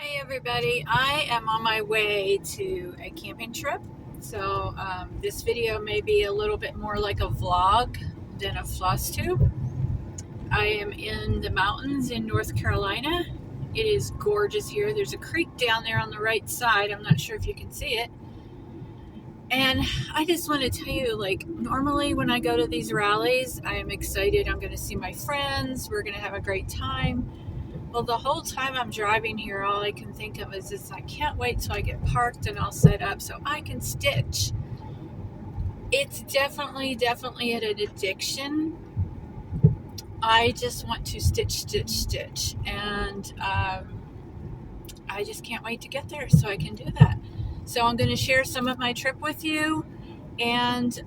Hey everybody, I am on my way to a camping trip. So this video may be a little bit more like a vlog than a Flosstube. I am in the mountains in North Carolina. It is gorgeous here. There's a creek down there on the right side. I'm not sure if you can see it. And I just want to tell you, like, normally when I go to these rallies, I am excited. I'm going to see my friends. We're going to have a great time. Well, the whole time I'm driving here, all I can think of is this: I can't wait till I get parked and I'll set up so I can stitch. It's definitely an addiction. I just want to stitch. And I just can't wait to get there so I can do that. So I'm going to share some of my trip with you and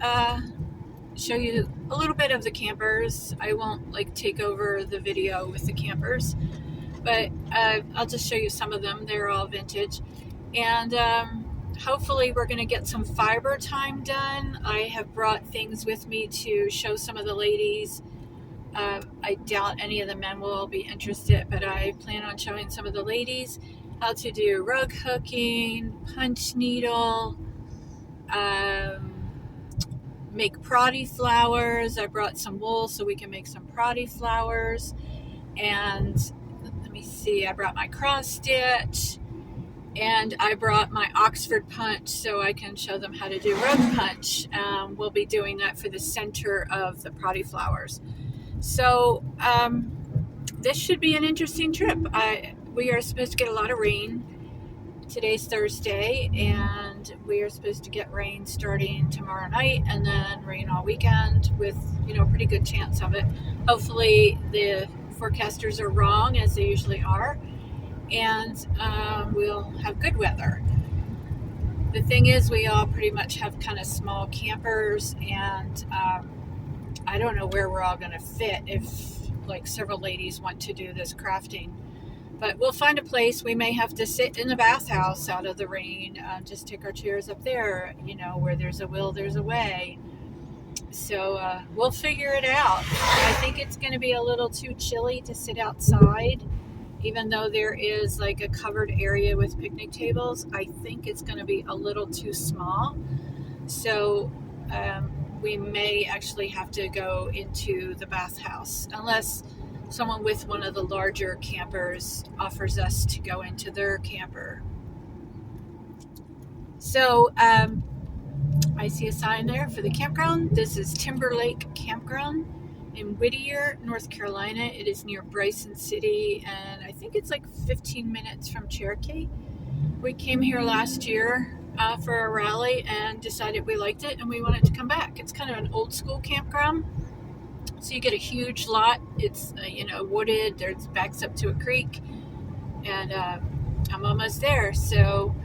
show you a little bit of the campers. I won't take over the video with the campers, but I'll just show you some of them. They're all vintage. And hopefully we're going to get some fiber time done. I have brought things with me to show some of the ladies. I doubt any of the men will be interested, but I plan on showing some of the ladies how to do rug hooking, punch needle, make proddy flowers. I brought some wool so we can make some proddy flowers. And let me see, I brought my cross stitch, and I brought my Oxford punch so I can show them how to do rug punch. We'll be doing that for the center of the proddy flowers. So this should be an interesting trip. We are supposed to get a lot of rain. Today's Thursday, and we are supposed to get rain starting tomorrow night, and then rain all weekend with pretty good chance of it. Hopefully the forecasters are wrong, as they usually are, and we'll have good weather. The thing is, we all pretty much have kind of small campers, and I don't know where we're all going to fit if several ladies want to do this crafting. But we'll find a place. We may have to sit in the bathhouse out of the rain, just take our chairs up there, where there's a will, there's a way. So we'll figure it out. I think it's going to be a little too chilly to sit outside, even though there is a covered area with picnic tables. I think it's going to be a little too small. So we may actually have to go into the bathhouse, unless someone with one of the larger campers offers us to go into their camper. So I see a sign there for the campground. This is Timberlake Campground in Whittier, North Carolina. It is near Bryson City, and I think it's 15 minutes from Cherokee. We came here last year for a rally and decided we liked it and we wanted to come back. It's kind of an old school campground. So you get a huge lot. It's wooded. There's backs up to a creek, and I'm almost there. So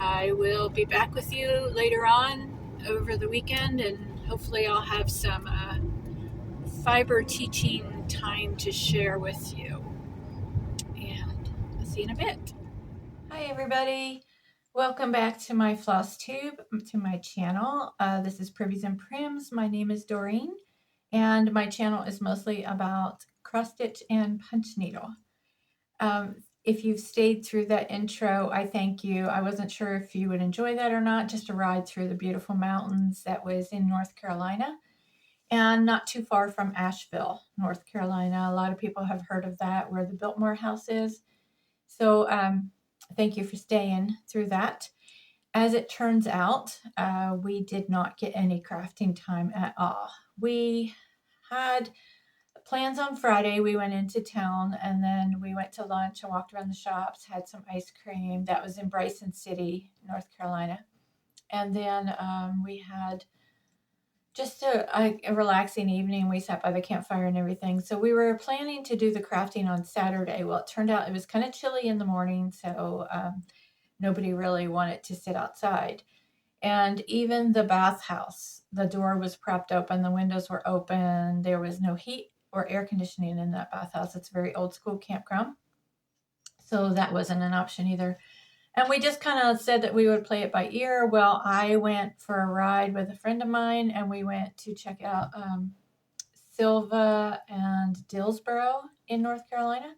I will be back with you later on over the weekend, and hopefully I'll have some fiber teaching time to share with you. And I'll see you in a bit. Hi everybody. Welcome back to my Flosstube, to my channel. This is Privies and Prims. My name is Doreen, and my channel is mostly about cross stitch and punch needle. If you've stayed through that intro, I thank you. I wasn't sure if you would enjoy that or not, just a ride through the beautiful mountains that was in North Carolina, and not too far from Asheville, North Carolina. A lot of people have heard of that, where the Biltmore house is. So thank you for staying through that. As it turns out, we did not get any crafting time at all. We had plans on Friday. We went into town, and then we went to lunch and walked around the shops, had some ice cream. That was in Bryson City, North Carolina. And then we had just a relaxing evening. We sat by the campfire and everything. So we were planning to do the crafting on Saturday. Well, it turned out it was kind of chilly in the morning, so nobody really wanted to sit outside. And even the bathhouse, the door was propped open, the windows were open. There was no heat or air conditioning in that bathhouse. It's a very old school campground, so that wasn't an option either. And we just kind of said that we would play it by ear. Well, I went for a ride with a friend of mine, and we went to check out Silva and Dillsboro in North Carolina.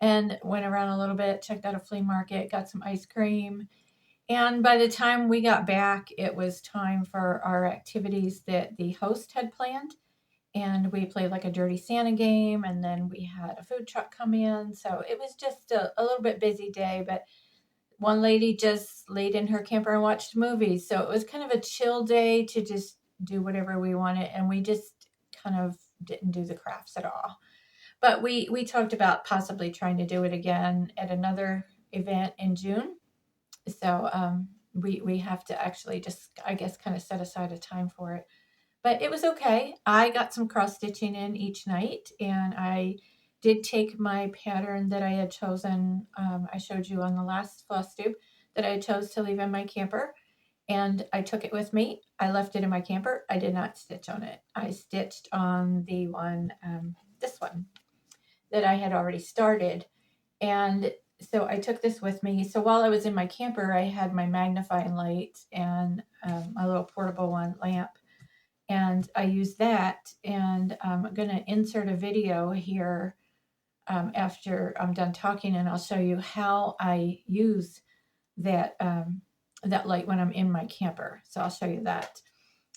and went around a little bit, checked out a flea market, got some ice cream. And by the time we got back, it was time for our activities that the host had planned. And we played like a Dirty Santa game, and then we had a food truck come in. So it was just a little bit busy day, but one lady just laid in her camper and watched movies. So it was kind of a chill day to just do whatever we wanted. And we just kind of didn't do the crafts at all. But we talked about possibly trying to do it again at another event in June. So we have to actually just, I guess, kind of set aside a time for it. But it was okay. I got some cross stitching in each night, and I did take my pattern that I had chosen. I showed you on the last Flosstube that I chose to leave in my camper, and I took it with me. I left it in my camper. I did not stitch on it. I stitched on the one, this one that I had already started. And so I took this with me. So while I was in my camper, I had my magnifying light and my little portable one lamp. And I used that. And I'm going to insert a video here after I'm done talking, and I'll show you how I use that that light when I'm in my camper. So I'll show you that.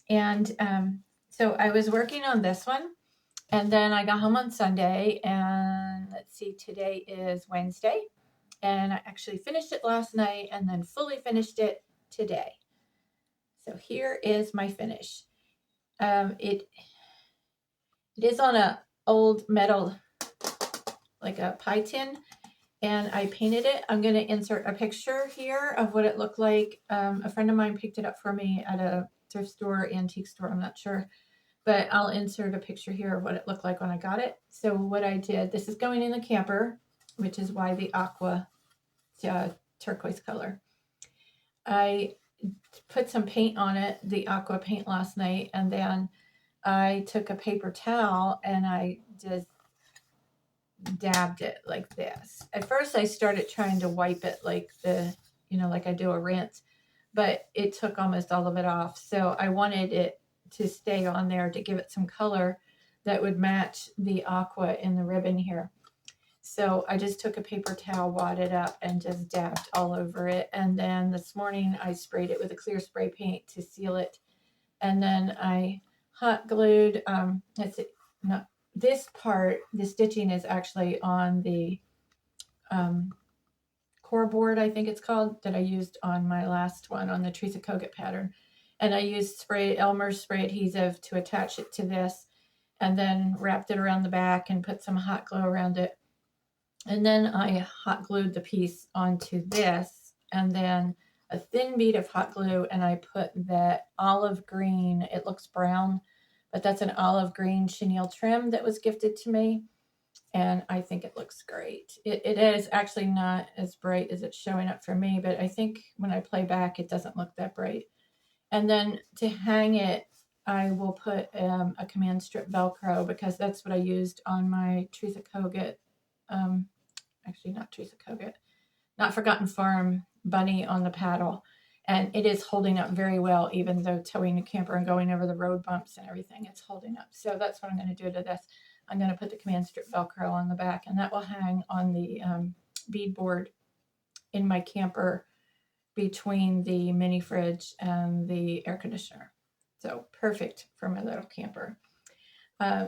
And so I was working on this one. And then I got home on Sunday, and let's see, today is Wednesday. And I actually finished it last night and then fully finished it today. So here is my finish. It is on a old metal, like a pie tin, and I painted it. I'm going to insert a picture here of what it looked like. A friend of mine picked it up for me at a thrift store, antique store, I'm not sure. But I'll insert a picture here of what it looked like when I got it. So what I did, this is going in the camper, which is why the aqua turquoise color. I put some paint on it, the aqua paint, last night, and then I took a paper towel and I just dabbed it like this. At first I started trying to wipe it like like I do a rinse, but it took almost all of it off. So I wanted it to stay on there to give it some color that would match the aqua in the ribbon here. So I just took a paper towel, wadded up, and just dabbed all over it. And then this morning I sprayed it with a clear spray paint to seal it. And then I hot glued, this part, the stitching is actually on the core board, I think it's called, that I used on my last one on the Teresa Koga pattern. And I used Elmer's spray adhesive to attach it to this, and then wrapped it around the back and put some hot glue around it. And then I hot glued the piece onto this, and then a thin bead of hot glue, and I put that olive green, it looks brown, but that's an olive green chenille trim that was gifted to me. And I think it looks great. It is actually not as bright as it's showing up for me, but I think when I play back, it doesn't look that bright. And then to hang it, I will put a command strip Velcro, because that's what I used on my Teresa Koga, actually not Teresa Koga, Not Forgotten Farm bunny on the paddle. And it is holding up very well, even though towing the camper and going over the road bumps and everything, it's holding up. So that's what I'm going to do to this. I'm going to put the command strip Velcro on the back, and that will hang on the beadboard in my camper between the mini fridge and the air conditioner. So perfect for my little camper.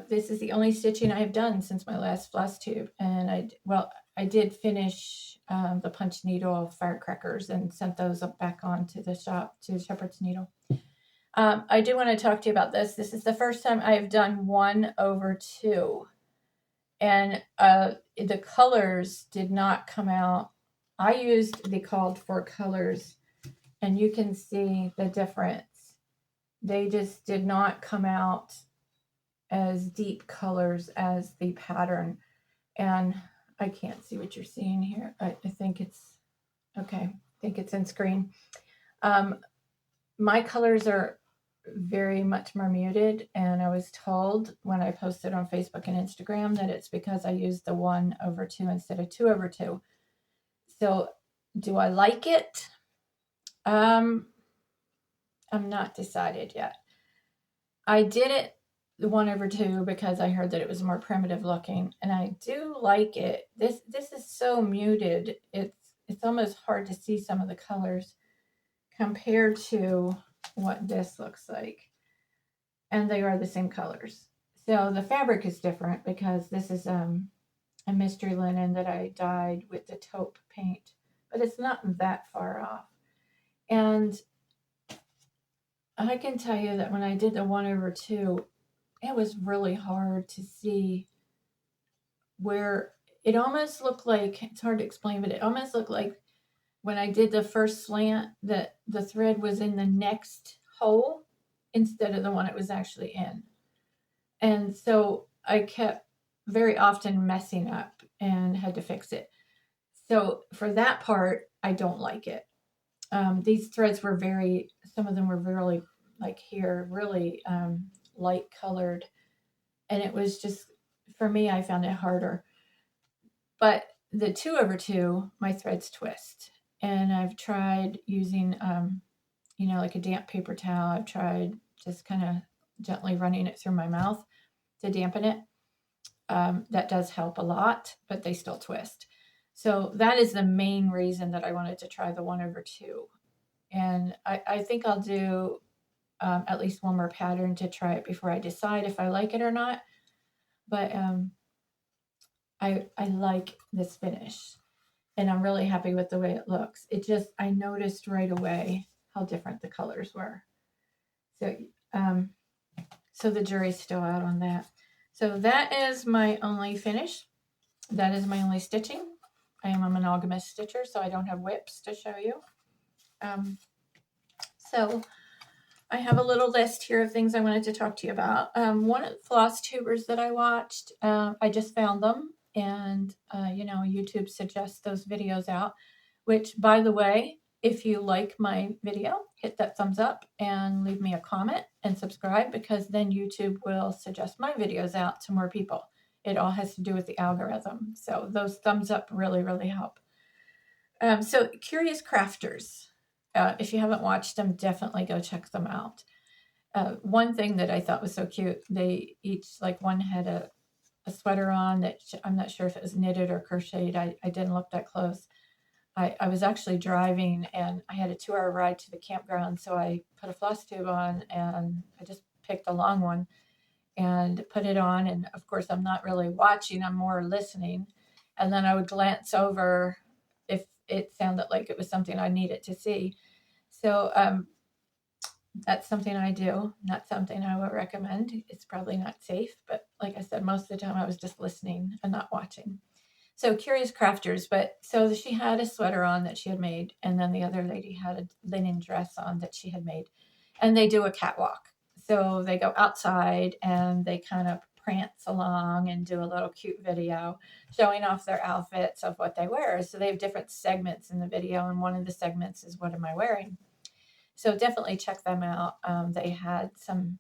This is the only stitching I've done since my last Flosstube. And I did finish the punch needle firecrackers and sent those back on to the shop, to Shepherd's Needle. I do want to talk to you about this. This is the first time I've done 1/2. And the colors did not come out. I used the called for colors, and you can see the difference. They just did not come out as deep colors as the pattern. And I can't see what you're seeing here. I think it's okay. I think it's in screen. My colors are very much more muted, and I was told when I posted on Facebook and Instagram that it's because I used the 1/2 instead of 2/2. So do I like it? I'm not decided yet. I did it the 1/2 because I heard that it was more primitive looking, and I do like it. This is so muted. It's almost hard to see some of the colors compared to what this looks like. And they are the same colors. So the fabric is different because this is a mystery linen that I dyed with the taupe paint, but it's not that far off. And I can tell you that when I did the 1/2, it was really hard to see where it almost looked like, it's hard to explain, but it almost looked like when I did the first slant that the thread was in the next hole instead of the one it was actually in. And so I kept very often messing up and had to fix it. So for that part, I don't like it. These threads were some of them were really, like here, really light colored. And it was just, for me, I found it harder. But the 2/2, my threads twist. And I've tried using, like a damp paper towel. I've tried just kind of gently running it through my mouth to dampen it. That does help a lot, but they still twist. So that is the main reason that I wanted to try the 1/2. And I think I'll do at least one more pattern to try it before I decide if I like it or not. But I like this finish, and I'm really happy with the way it looks. I noticed right away how different the colors were. So the jury's still out on that. So that is my only finish. That is my only stitching. I am a monogamous stitcher, so I don't have whips to show you. So I have a little list here of things I wanted to talk to you about. One of the Flosstubers that I watched, I just found them, and YouTube suggests those videos out, which, by the way, if you like my video, hit that thumbs up and leave me a comment and subscribe, because then YouTube will suggest my videos out to more people. It all has to do with the algorithm. So those thumbs up really, really help. So Curious Crafters, if you haven't watched them, definitely go check them out. One thing that I thought was so cute, they each, like, one had a sweater on that I'm not sure if it was knitted or crocheted. I didn't look that close. I was actually driving, and I had a 2-hour ride to the campground, so I put a Flosstube on, and I just picked a long one and put it on. And of course, I'm not really watching, I'm more listening. And then I would glance over if it sounded like it was something I needed to see. So that's something I do, not something I would recommend. It's probably not safe, but like I said, most of the time I was just listening and not watching. So Curious Crafters, so she had a sweater on that she had made, and then the other lady had a linen dress on that she had made, and they do a catwalk. So they go outside and they kind of prance along and do a little cute video showing off their outfits of what they wear. So they have different segments in the video, and one of the segments is what am I wearing? So definitely check them out. They had some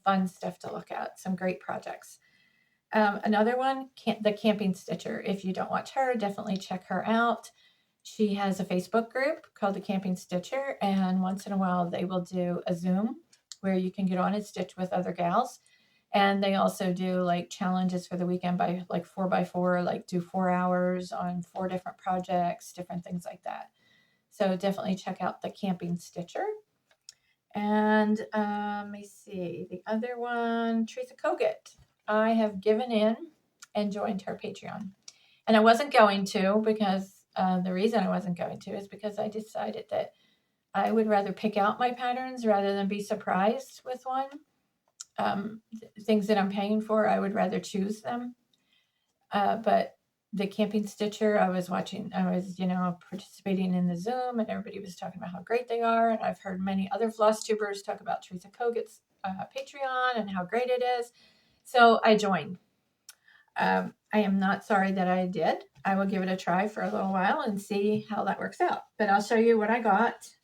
fun stuff to look at, some great projects. Another one, the Camping Stitcher. If you don't watch her, definitely check her out. She has a Facebook group called the Camping Stitcher, and once in a while they will do a Zoom where you can get on and stitch with other gals. And they also do like challenges for the weekend by like 4x4, like do 4 hours on 4 different projects, different things like that. So definitely check out the Camping Stitcher. And let me see, the other one, Teresa Koga. I have given in and joined her Patreon. And I wasn't going to, because the reason I wasn't going to is because I decided that I would rather pick out my patterns rather than be surprised with one. Things that I'm paying for, I would rather choose them. But the Camping Stitcher, I was participating in the Zoom, and everybody was talking about how great they are. And I've heard many other Flosstubers talk about Teresa Koga's Patreon and how great it is. So I joined. I am not sorry that I did. I will give it a try for a little while and see how that works out. But I'll show you what I got.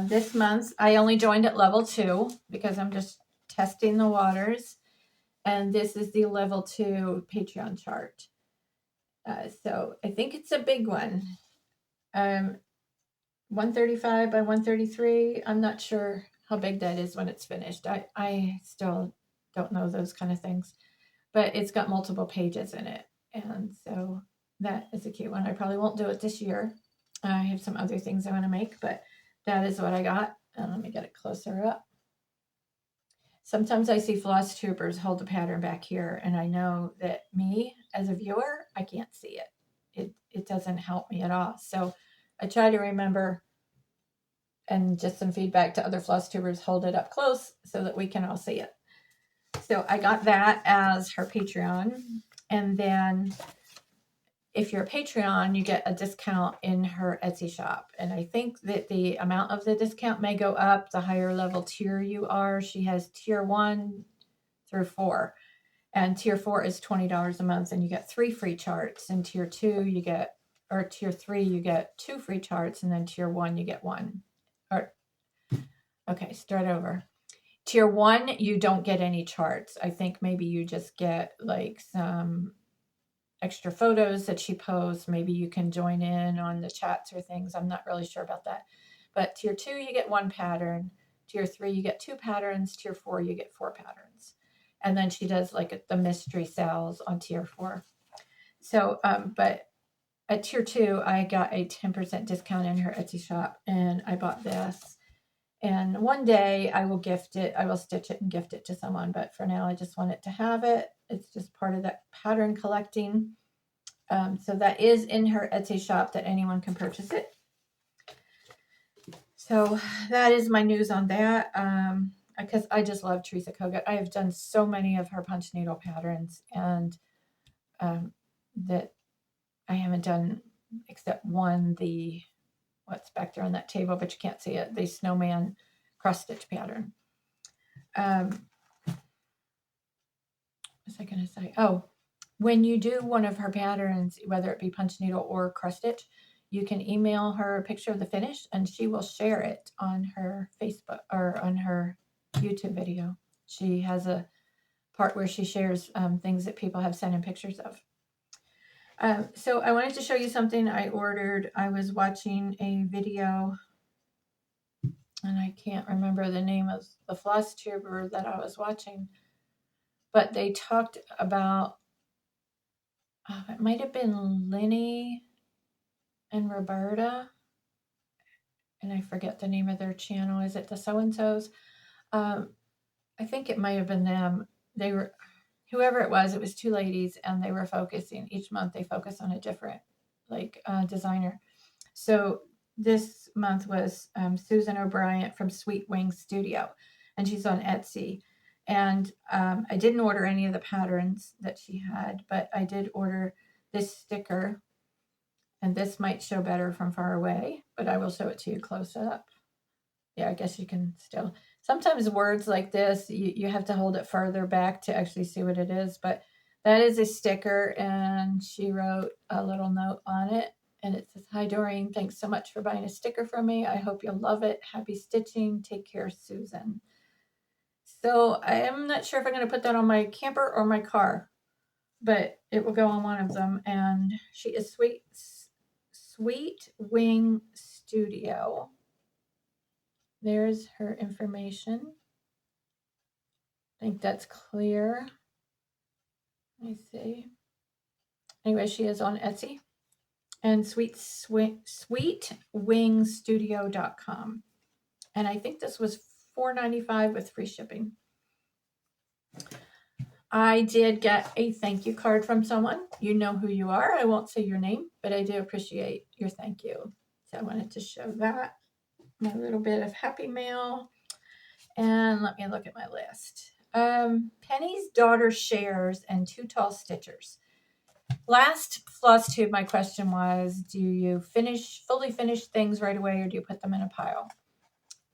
This month, I only joined at level 2 because I'm just testing the waters. And this is the level 2 Patreon chart. So I think it's a big one. 135 by 133. I'm not sure how big that is when it's finished. I still don't know those kind of things, but it's got multiple pages in it. And so that is a cute one. I probably won't do it this year. I have some other things I want to make, but that is what I got. And let me get it closer up. Sometimes I see Flosstubers hold the pattern back here, and I know that me, as a viewer, I can't see it. It doesn't help me at all. So I try to remember, and just some feedback to other Flosstubers, hold it up close so that we can all see it. So I got that as her Patreon. And then if you're a Patreon, you get a discount in her Etsy shop. And I think that the amount of the discount may go up the higher level tier you are. She has tier 1 through 4. And tier 4 is $20 a month, and you get 3 free charts. And tier 2, you get, or tier 3, you get 2 free charts. And then tier 1, you get 1. Or, okay, start over. Tier 1, you don't get any charts. I think maybe you just get like some extra photos that she posts. Maybe you can join in on the chats or things. I'm not really sure about that. But tier 2, you get 1 pattern. Tier 3, you get 2 patterns. Tier 4, you get 4 patterns. And then she does like the mystery sales on tier 4. So, but at tier 2, I got a 10% discount in her Etsy shop, and I bought this. And one day I will gift it. I will stitch it and gift it to someone. But for now, I just want it to have it. It's just part of that pattern collecting. So that is in her Etsy shop, that anyone can purchase it. So that is my news on that. Because I just love Teresa Koga. I have done so many of her punch needle patterns, and that I haven't done except one, what's back there on that table, but you can't see it, the snowman cross stitch pattern. What was I going to say? Oh, when you do one of her patterns, whether it be punch needle or cross stitch, you can email her a picture of the finish, and she will share it on her Facebook or on her YouTube video. She has a part where she shares things that people have sent in pictures of. So I wanted to show you something I ordered. I was watching a video, and I can't remember the name of the Flosstuber that I was watching, but they talked about, it might have been Lenny and Roberta, and I forget the name of their channel. Is it the so-and-sos? I think it might have been them. They were, whoever it was 2 ladies, and they were focusing, each month they focus on a different designer. So this month was Susan O'Brien from Sweet Wings Studio, and she's on Etsy. And I didn't order any of the patterns that she had, but I did order this sticker, and this might show better from far away, but I will show it to you close up. Yeah, I guess you can still. Sometimes words like this, you have to hold it further back to actually see what it is, but that is a sticker, and she wrote a little note on it, and it says, "Hi, Doreen. Thanks so much for buying a sticker from me. I hope you'll love it. Happy stitching. Take care, Susan." So I am not sure if I'm going to put that on my camper or my car, but it will go on one of them. And she is Sweet Wing Studio. There's her information. I think that's clear. Let me see. Anyway, she is on Etsy, and sweetwingstudio.com. And I think this was $4.95 with free shipping. I did get a thank you card from someone. You know who you are. I won't say your name, but I do appreciate your thank you. So I wanted to show that. My little bit of happy mail. And let me look at my list. Penny's daughter shares and 2 tall stitchers. Last Flosstube, my question was, do you fully finish things right away, or do you put them in a pile?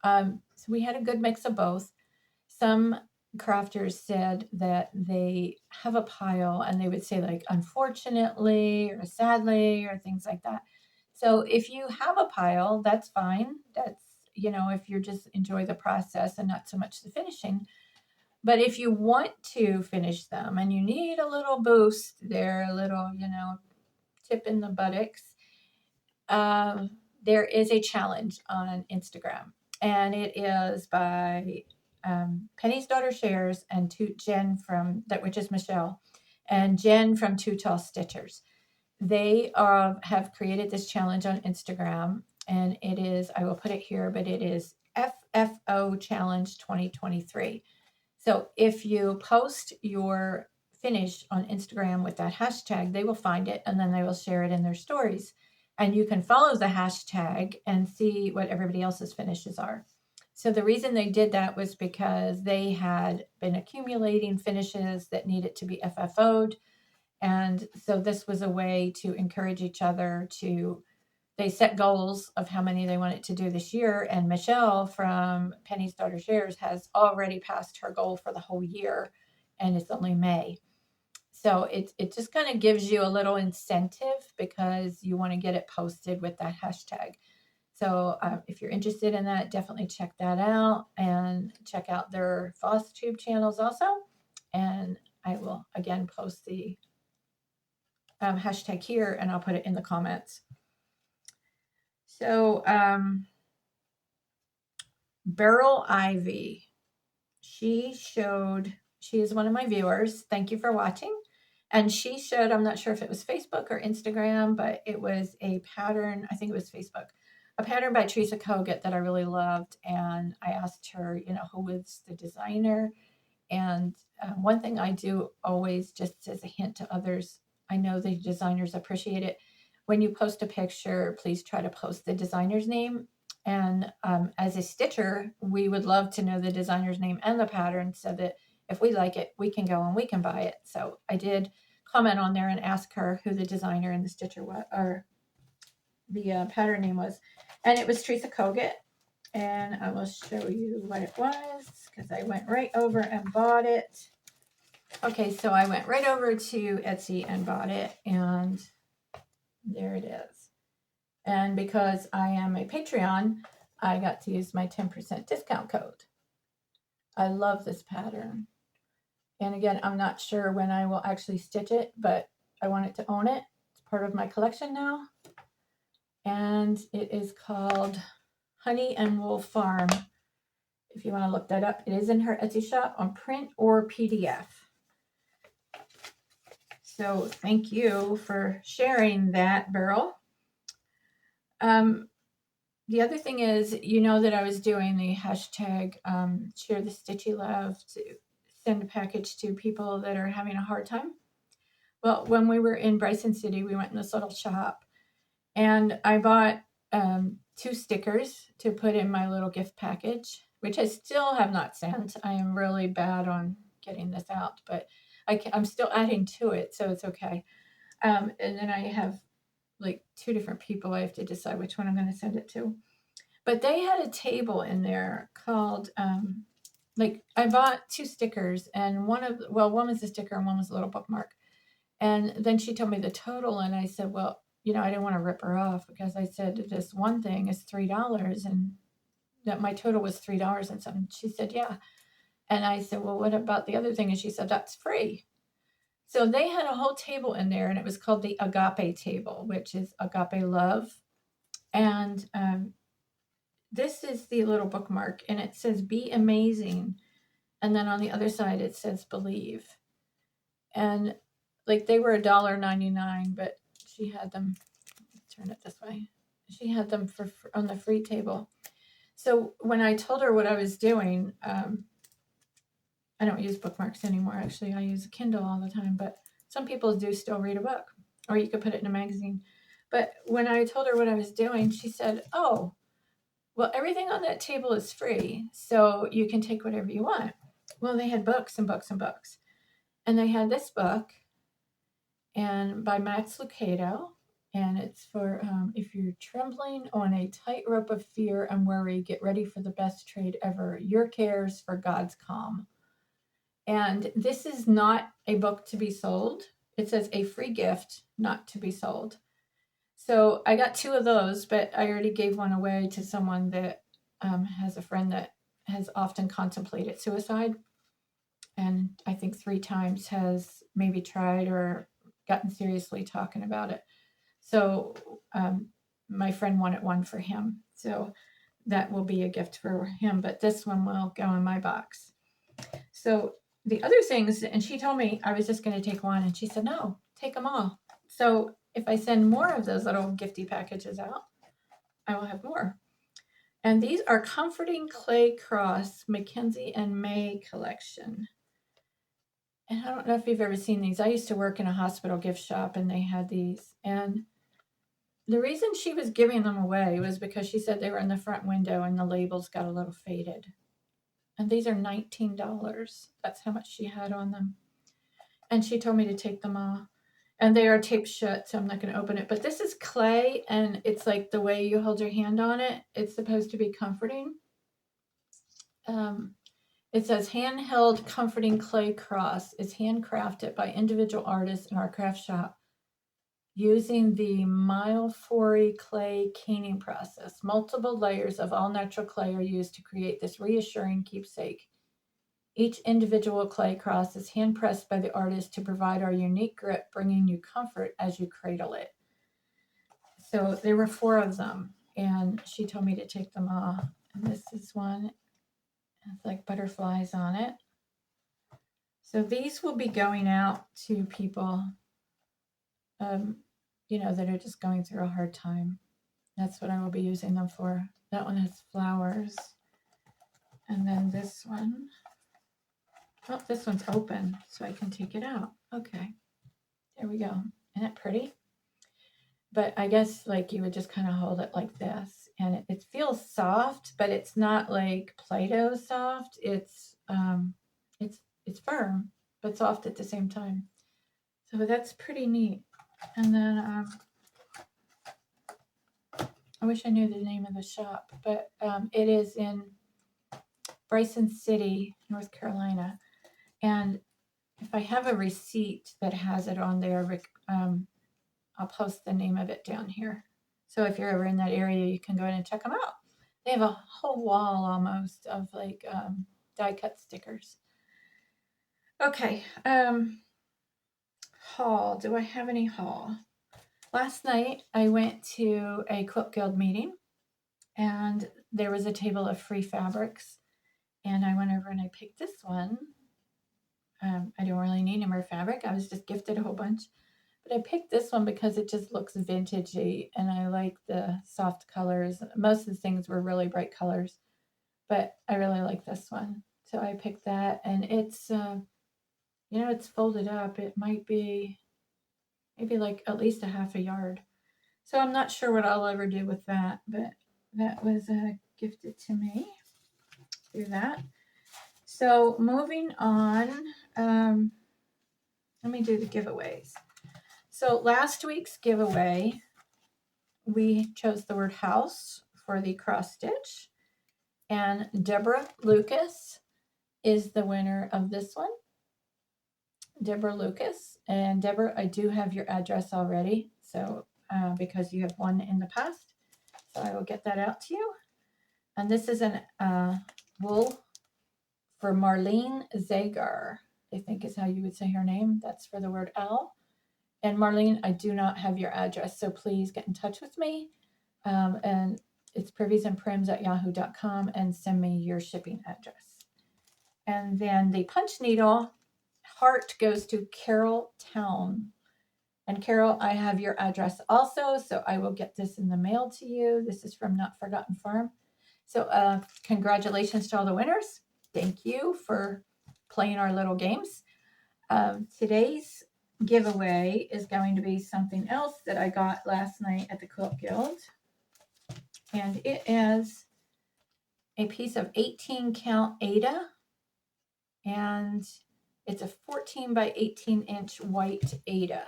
So we had a good mix of both. Some crafters said that they have a pile, and they would say like unfortunately or sadly or things like that. So if you have a pile, that's fine. That's, if you just enjoy the process and not so much the finishing. But if you want to finish them and you need a little boost there, a little, tip in the buttocks, there is a challenge on Instagram. and it is by Penny's Daughter Shares and Jen from that, which is Michelle, and Jen from Two Tall Stitchers. They have created this challenge on Instagram, and it is, I will put it here, but it is FFO Challenge 2023. So if you post your finish on Instagram with that hashtag, they will find it and then they will share it in their stories. And you can follow the hashtag and see what everybody else's finishes are. So the reason they did that was because they had been accumulating finishes that needed to be FFO'd. And so this was a way to encourage each other to, they set goals of how many they wanted to do this year. And Michelle from Penny's Daughter Shares has already passed her goal for the whole year, and it's only May. So it just kind of gives you a little incentive because you want to get it posted with that hashtag. So if you're interested in that, definitely check that out and check out their Flosstube channels also. And I will again post the hashtag here, and I'll put it in the comments. So Beryl Ivy, she is one of my viewers. Thank you for watching. And she showed, I'm not sure if it was Facebook or Instagram, but it was a pattern, I think it was Facebook, a pattern by Teresa Koga that I really loved. And I asked her, who was the designer. And one thing I do always, just as a hint to others, I know the designers appreciate it. When you post a picture, please try to post the designer's name. And as a stitcher, we would love to know the designer's name and the pattern so that if we like it, we can go and we can buy it. So I did comment on there and ask her who the designer and the stitcher was, or the pattern name was. And it was Teresa Koga. And I will show you what it was because I went right over and bought it. Okay, so I went right over to Etsy and bought it, and there it is. And because I am a Patreon, I got to use my 10% discount code. I love this pattern. And again, I'm not sure when I will actually stitch it, but I wanted to own it. It's part of my collection now. And it is called Honey and Wool Farm. If you want to look that up, it is in her Etsy shop on print or PDF. So thank you for sharing that, Beryl. The other thing is, that I was doing the hashtag share the stitchy love to send a package to people that are having a hard time. Well, when we were in Bryson City, we went in this little shop and I bought 2 stickers to put in my little gift package, which I still have not sent. I am really bad on getting this out, but I'm still adding to it, so it's okay. And then I have like 2 different people I have to decide which one I'm going to send it to. But they had a table in there called, I bought 2 stickers, and one was a sticker and one was a little bookmark. And then she told me the total, and I said, well, I didn't want to rip her off because I said this one thing is $3 and that my total was $3 and something. She said, yeah. And I said, well, what about the other thing? And she said, that's free. So they had a whole table in there, and it was called the Agape Table, which is Agape Love. And this is the little bookmark, and it says, be amazing. And then on the other side, it says, believe. And they were $1.99, but she had them, turn it this way. She had them for on the free table. So when I told her what I was doing, I don't use bookmarks anymore. Actually, I use a Kindle all the time, but some people do still read a book, or you could put it in a magazine. But when I told her what I was doing, she said, oh, well, everything on that table is free, so you can take whatever you want. Well, they had books and books and books. And they had this book, and by Max Lucado, and it's for if you're trembling on a tightrope of fear and worry, get ready for the best trade ever. Your cares for God's calm. And this is not a book to be sold. It says a free gift, not to be sold. So I got 2 of those, but I already gave one away to someone that has a friend that has often contemplated suicide. And I think 3 times has maybe tried or gotten seriously talking about it. So my friend wanted one for him. So that will be a gift for him, but this one will go in my box. So the other things, and she told me I was just going to take one, and she said, no, take them all. So if I send more of those little gifty packages out, I will have more. And these are Comforting Clay Cross Mackenzie and May collection. And I don't know if you've ever seen these. I used to work in a hospital gift shop, and they had these. And the reason she was giving them away was because she said they were in the front window and the labels got a little faded. And these are $19. That's how much she had on them. And she told me to take them all. And they are taped shut, so I'm not going to open it. But this is clay, and it's like the way you hold your hand on it. It's supposed to be comforting. It says handheld comforting clay cross is handcrafted by individual artists in our craft shop using the Milefori clay caning process. Multiple layers of all natural clay are used to create this reassuring keepsake. Each individual clay cross is hand pressed by the artist to provide our unique grip, bringing you comfort as you cradle it. So there were 4 of them, and she told me to take them all. And this is one. It's like butterflies on it. So these will be going out to people, that are just going through a hard time. That's what I will be using them for. That one has flowers. And then this one. Oh, this one's open, so I can take it out. Okay. There we go. Isn't it pretty? But I guess like you would just kind of hold it like this, and it feels soft, but it's not like Play-Doh soft. It's firm, but soft at the same time. So that's pretty neat. And then I wish I knew the name of the shop, but it is in Bryson City, North Carolina. And if I have a receipt that has it on there, I'll post the name of it down here. So if you're ever in that area, you can go in and check them out. They have a whole wall almost of like die cut stickers. Okay. Haul. Do I have any haul? Last night I went to a Quilt Guild meeting, and there was a table of free fabrics, and I went over and I picked this one. I don't really need any more fabric. I was just gifted a whole bunch. But I picked this one because it just looks vintagey, and I like the soft colors. Most of the things were really bright colors, but I really like this one. So I picked that, and it's, it's folded up. It might be maybe like at least a half a yard. So I'm not sure what I'll ever do with that, but that was gifted to me through that. So moving on, let me do the giveaways. So last week's giveaway, we chose the word house for the cross stitch, and Deborah Lucas is the winner of this one. Deborah Lucas. And Deborah, I do have your address already, so because you have won in the past, so I will get that out to you. And this is an wool for Marlene Zagar, I think is how you would say her name. That's for the word owl. And Marlene, I do not have your address, so please get in touch with me. And it's priviesandprims@yahoo.com, and send me your shipping address. And then the punch needle heart goes to Carol Town. And Carol, I have your address also, so I will get this in the mail to you. This is from Not Forgotten Farm. So congratulations to all the winners. Thank you for playing our little games. Today's giveaway is going to be something else that I got last night at the Quilt Guild. And it is a piece of 18 count Aida. And it's a 14 by 18 inch white Aida.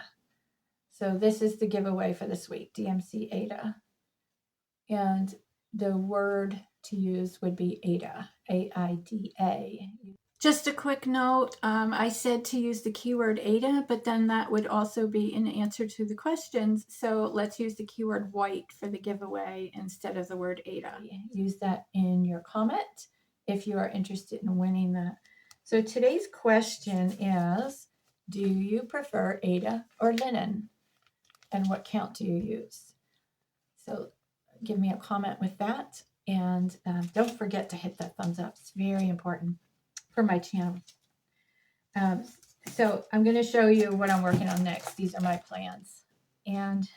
So this is the giveaway for this week, DMC Aida. And the word to use would be Aida, A-I-D-A. Just a quick note, I said to use the keyword Aida, but then that would also be in answer to the questions. So let's use the keyword white for the giveaway instead of the word Aida. Use that in your comment if you are interested in winning that. So today's question is, do you prefer Aida or linen? And what count do you use? So give me a comment with that. And don't forget to hit that thumbs up. It's very important for my channel. So I'm going to show you what I'm working on next. These are my plans. And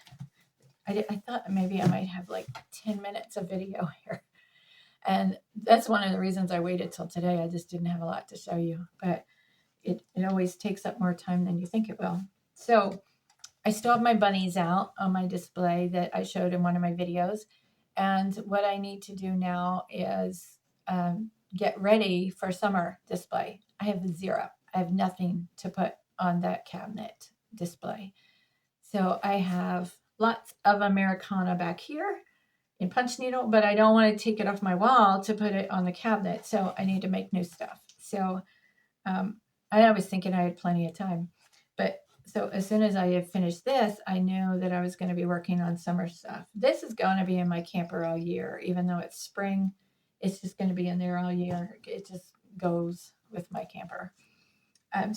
I thought maybe I might have like 10 minutes of video here. And that's one of the reasons I waited till today. I just didn't have a lot to show you. But it always takes up more time than you think it will. So I still have my bunnies out on my display that I showed in one of my videos. And what I need to do now is get ready for summer display. I have zero. I have nothing to put on that cabinet display. So I have lots of Americana back here in punch needle, but I don't want to take it off my wall to put it on the cabinet. So I need to make new stuff. So I was thinking I had plenty of time. But so as soon as I had finished this, I knew that I was going to be working on summer stuff. This is going to be in my camper all year, even though it's spring. It's just going to be in there all year. It just goes with my camper.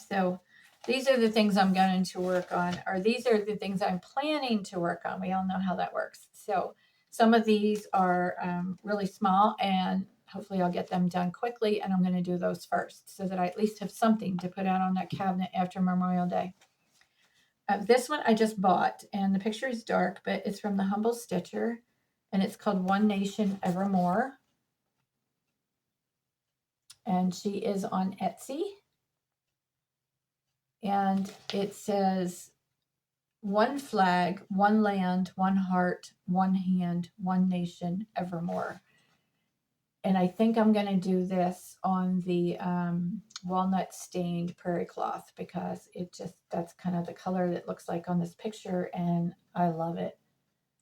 So these are the things I'm going to work on, or these are the things I'm planning to work on. We all know how that works. So some of these are really small, and hopefully I'll get them done quickly, and I'm going to do those first so that I at least have something to put out on that cabinet after Memorial Day. This one I just bought, and the picture is dark, but it's from the Humble Stitcher, and it's called One Nation Evermore. And she is on Etsy. And it says, one flag, one land, one heart, one hand, one nation, evermore. And I think I'm going to do this on the walnut stained prairie cloth because that's kind of the color that looks like on this picture. And I love it.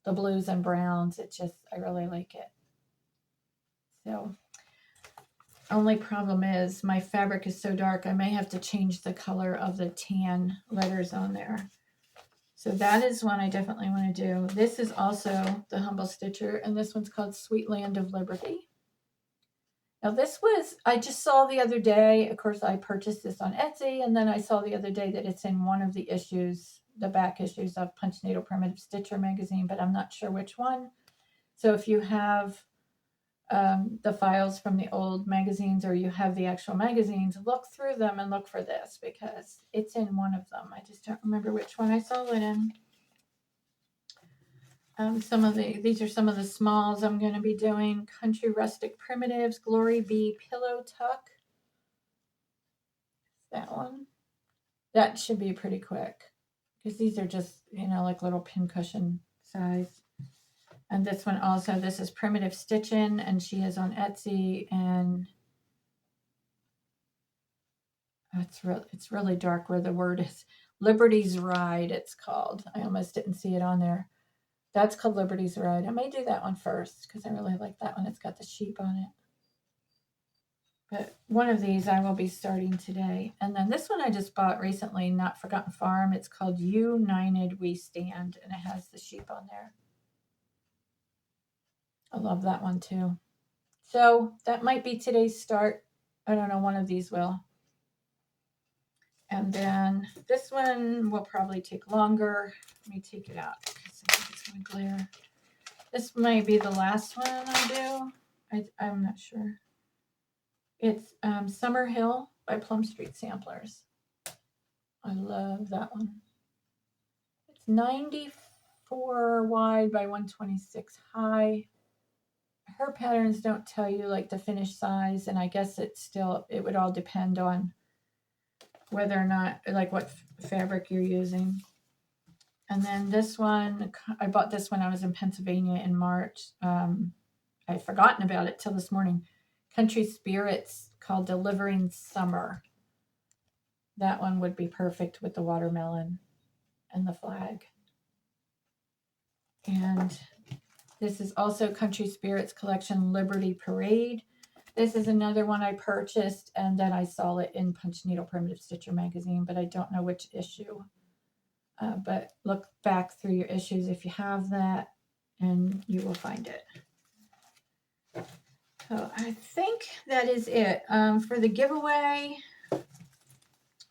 The blues and browns, I really like it. So only problem is my fabric is so dark, I may have to change the color of the tan letters on there. So that is one I definitely want to do. This is also the Humble Stitcher, and this one's called Sweet Land of Liberty. Now I just saw the other day, of course I purchased this on Etsy, and then I saw the other day that it's in one of the issues, the back issues of Punch Needle Primitive Stitcher magazine, but I'm not sure which one. So if you have the files from the old magazines, or you have the actual magazines, look through them and look for this because it's in one of them. I just don't remember which one I saw it in. These are some of the smalls I'm going to be doing. Country Rustic Primitives, Glory Bee Pillow Tuck. That one. That should be pretty quick because these are just, like little pincushion size. And this one also, this is Primitive Stitchin', and she is on Etsy, and it's really dark where the word is. Liberty's Ride, it's called. I almost didn't see it on there. That's called Liberty's Ride. I may do that one first because I really like that one. It's got the sheep on it. But one of these I will be starting today. And then this one I just bought recently, Not Forgotten Farm. It's called United We Stand, and it has the sheep on there. I love that one too. So that might be today's start. I don't know, one of these will. And then this one will probably take longer. Let me take it out because I think it's going to glare. This might be the last one I do. I'm not sure. It's Summer Hill by Plum Street Samplers. I love that one. It's 94 wide by 126 high. Her patterns don't tell you like the finished size, and I guess it would all depend on whether or not, like what fabric you're using. And then this one, I bought this when I was in Pennsylvania in March. I'd forgotten about it till this morning. Country Spirits, called Delivering Summer. That one would be perfect with the watermelon and the flag. And this is also Country Spirits Collection Liberty Parade. This is another one I purchased, and then I saw it in Punch Needle Primitive Stitcher magazine, but I don't know which issue. But look back through your issues if you have that, and you will find it. So I think that is it. For the giveaway,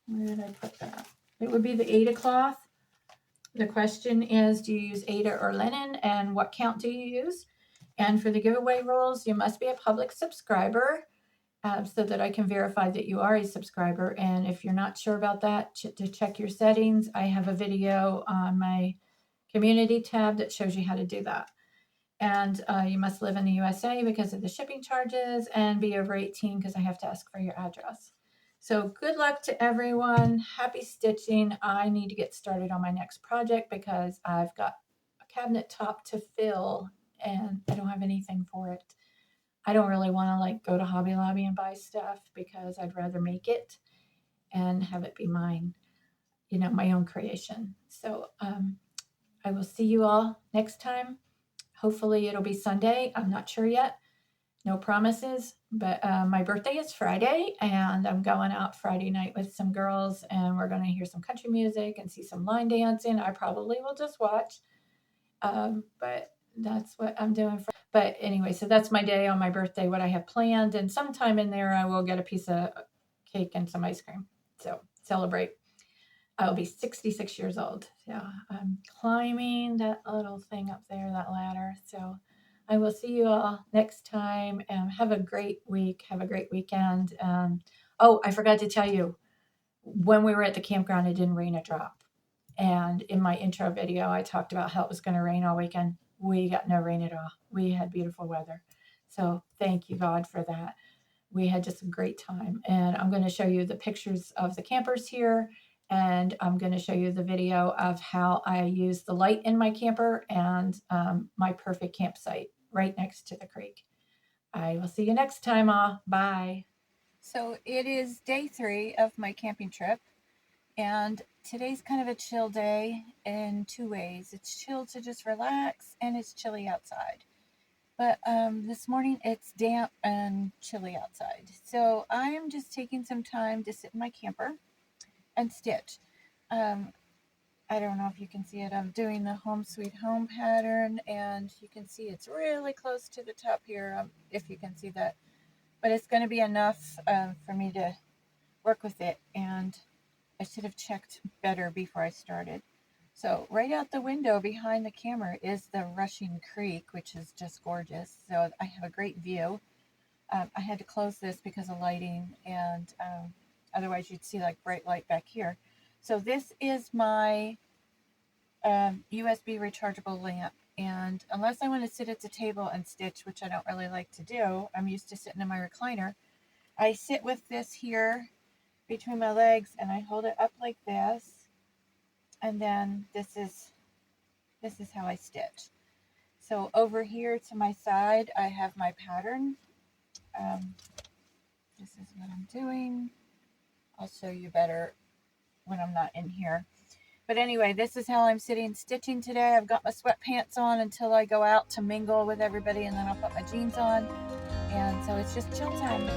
where did I put that? It would be the Aida cloth. The question is, do you use Aida or linen, and what count do you use? And for the giveaway rules, you must be a public subscriber so that I can verify that you are a subscriber. And if you're not sure about that, to check your settings, I have a video on my community tab that shows you how to do that. And you must live in the USA because of the shipping charges and be over 18 because I have to ask for your address. So good luck to everyone. Happy stitching. I need to get started on my next project because I've got a cabinet top to fill and I don't have anything for it. I don't really want to like go to Hobby Lobby and buy stuff because I'd rather make it and have it be mine, you know, my own creation. So I will see you all next time. Hopefully it'll be Sunday. I'm not sure yet. No promises, but my birthday is Friday and I'm going out Friday night with some girls and we're going to hear some country music and see some line dancing. I probably will just watch. But that's what I'm doing. But anyway, so that's my day on my birthday, what I have planned. And sometime in there, I will get a piece of cake and some ice cream. So celebrate. I'll be 66 years old. So I'm climbing that little thing up there, that ladder. So I will see you all next time. Have a great week. Have a great weekend. Oh, I forgot to tell you, when we were at the campground, it didn't rain a drop. And in my intro video, I talked about how it was going to rain all weekend. We got no rain at all. We had beautiful weather. So thank you, God, for that. We had just a great time. And I'm going to show you the pictures of the campers here. And I'm going to show you the video of how I use the light in my camper and my perfect campsite right next to the creek. I will see you next time, all. Bye. So it is day 3 of my camping trip. And today's kind of a chill day in 2 ways. It's chill to just relax and it's chilly outside. But this morning it's damp and chilly outside. So I'm just taking some time to sit in my camper and stitch. I don't know if you can see it. I'm doing the Home Sweet Home pattern and you can see it's really close to the top here, if you can see that. But it's going to be enough for me to work with it, and I should have checked better before I started. So right out the window behind the camera is the rushing creek, which is just gorgeous. So I have a great view. I had to close this because of lighting, and otherwise you'd see like bright light back here. So this is my USB rechargeable lamp. And unless I want to sit at the table and stitch, which I don't really like to do, I'm used to sitting in my recliner. I sit with this here between my legs and I hold it up like this. And then this is how I stitch. So over here to my side, I have my pattern. This is what I'm doing. I'll show you better when I'm not in here. But anyway, this is how I'm sitting stitching today. I've got my sweatpants on until I go out to mingle with everybody, and then I'll put my jeans on. And so it's just chill time.